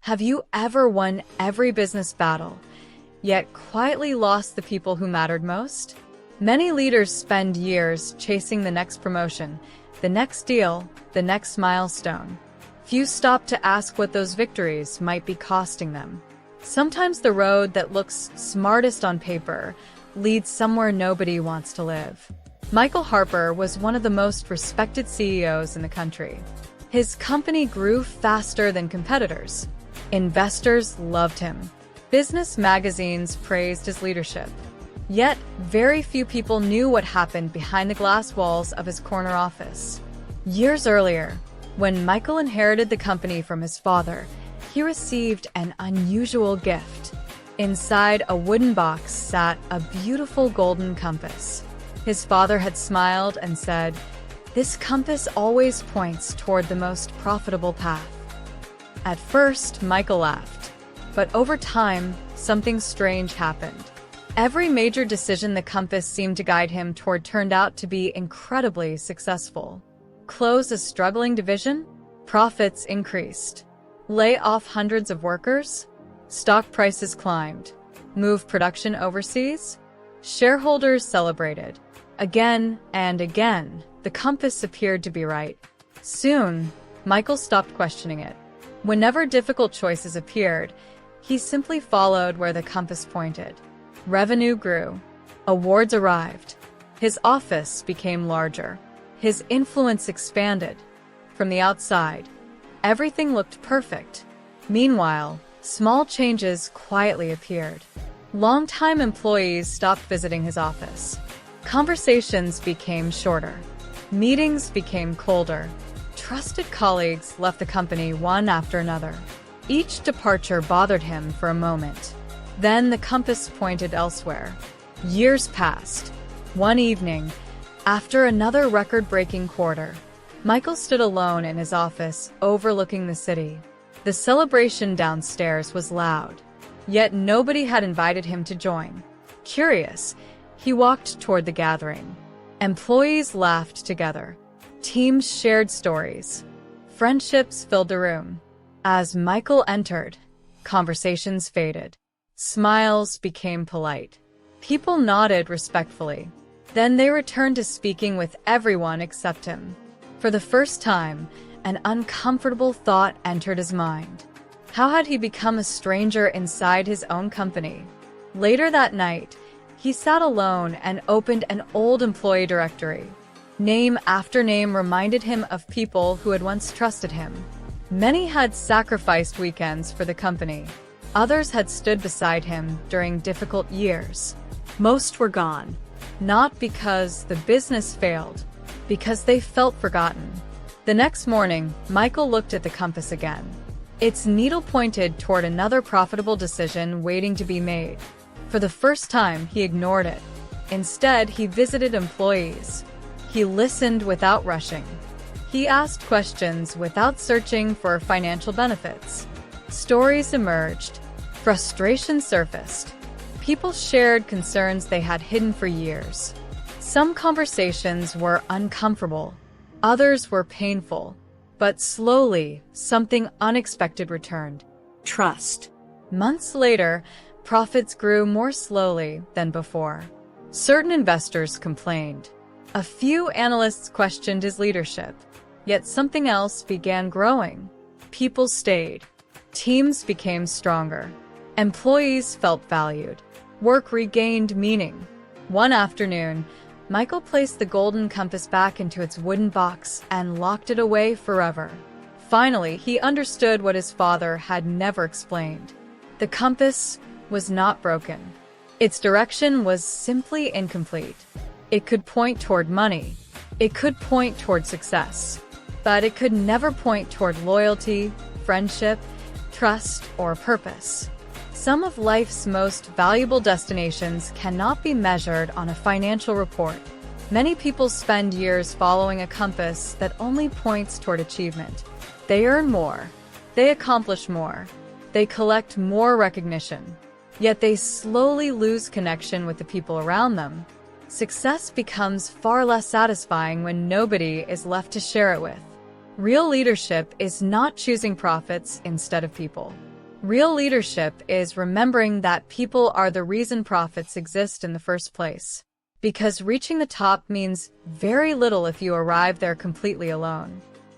Have you ever won every business battle, yet quietly lost the people who mattered most? Many leaders spend years chasing the next promotion, the next deal, the next milestone. Few stop to ask what those victories might be costing them. Sometimes the road that looks smartest on paper leads somewhere nobody wants to live. Michael Harper was one of the most respected CEOs in the country. His company grew faster than competitors. Investors loved him. Business magazines praised his leadership. Yet, very few people knew what happened behind the glass walls of his corner office. Years earlier, when Michael inherited the company from his father, he received an unusual gift. Inside a wooden box sat a beautiful golden compass. His father had smiled and said, "This compass always points toward the most profitable path." At first, Michael laughed, but over time, something strange happened. Every major decision the compass seemed to guide him toward turned out to be incredibly successful. Close a struggling division? Profits increased. Lay off hundreds of workers? Stock prices climbed. Move production overseas? Shareholders celebrated. Again and again, the compass appeared to be right. Soon, Michael stopped questioning it. Whenever difficult choices appeared, he simply followed where the compass pointed. Revenue grew. Awards arrived. His office became larger. His influence expanded. From the outside, everything looked perfect. Meanwhile, small changes quietly appeared. Longtime employees stopped visiting his office. Conversations became shorter. Meetings became colder. Trusted colleagues left the company one after another. Each departure bothered him for a moment. Then the compass pointed elsewhere. Years passed. One evening, after another record-breaking quarter, Michael stood alone in his office, overlooking the city. The celebration downstairs was loud, yet nobody had invited him to join. Curious, he walked toward the gathering. Employees laughed together. Teams shared stories. Friendships filled the room. As Michael entered, conversations faded. Smiles became polite. People nodded respectfully. Then they returned to speaking with everyone except him. For the first time, an uncomfortable thought entered his mind. How had he become a stranger inside his own company? Later that night, he sat alone and opened an old employee directory. Name after name reminded him of people who had once trusted him. Many had sacrificed weekends for the company. Others had stood beside him during difficult years. Most were gone, not because the business failed, because they felt forgotten. The next morning, Michael looked at the compass again. Its needle pointed toward another profitable decision waiting to be made. For the first time, he ignored it. Instead, he visited employees. He listened without rushing. He asked questions without searching for financial benefits. Stories emerged. Frustration surfaced. People shared concerns they had hidden for years. Some conversations were uncomfortable. Others were painful. But slowly, something unexpected returned. Trust. Months later, profits grew more slowly than before. Certain investors complained. A few analysts questioned his leadership. Yet something else began growing. People stayed. Teams became stronger. Employees felt valued. Work regained meaning. One afternoon, Michael placed the golden compass back into its wooden box and locked it away forever. Finally, he understood what his father had never explained. The compass was not broken. Its direction was simply incomplete. It could point toward money. It could point toward success. But it could never point toward loyalty, friendship, trust, or purpose. Some of life's most valuable destinations cannot be measured on a financial report. Many people spend years following a compass that only points toward achievement. They earn more. They accomplish more. They collect more recognition. Yet they slowly lose connection with the people around them. Success becomes far less satisfying when nobody is left to share it with. Real leadership is not choosing profits instead of people. Real leadership is remembering that people are the reason profits exist in the first place. Because reaching the top means very little if you arrive there completely alone.